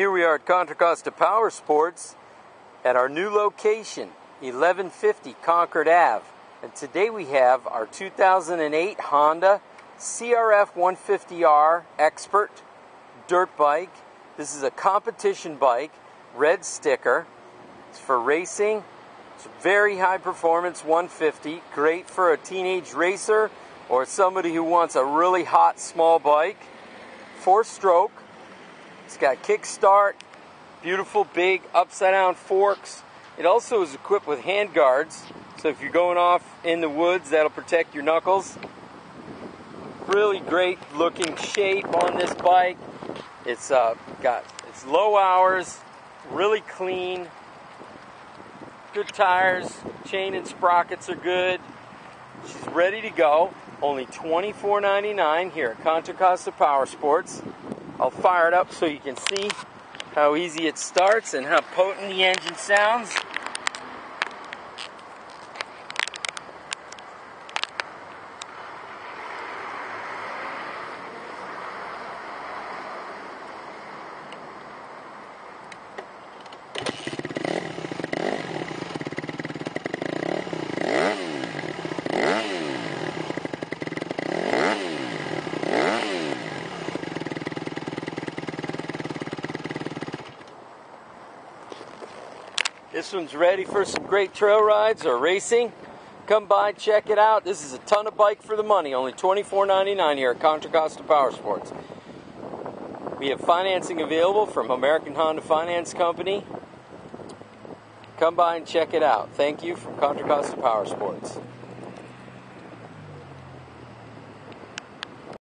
Here we are at Contra Costa Powersports at our new location, 1150 Concord Ave. And today we have our 2008 Honda CRF150R Expert dirt bike. This is a competition bike, red sticker. It's for racing. It's a very high performance 150, great for a teenage racer or somebody who wants a really hot small bike. 4-stroke. It's got kickstart, beautiful big upside down forks. It also is equipped with hand guards, so if you're going off in the woods, that'll protect your knuckles. Really great looking shape on this bike. It's low hours, really clean, good tires, chain and sprockets are good. She's ready to go. Only $24.99 here at Contra Costa Powersports. I'll fire it up so you can see how easy it starts and how potent the engine sounds. This one's ready for some great trail rides or racing. Come by, check it out. This is a ton of bike for the money. Only $24.99 here at Contra Costa Powersports. We have financing available from American Honda Finance Company. Come by and check it out. Thank you from Contra Costa Powersports.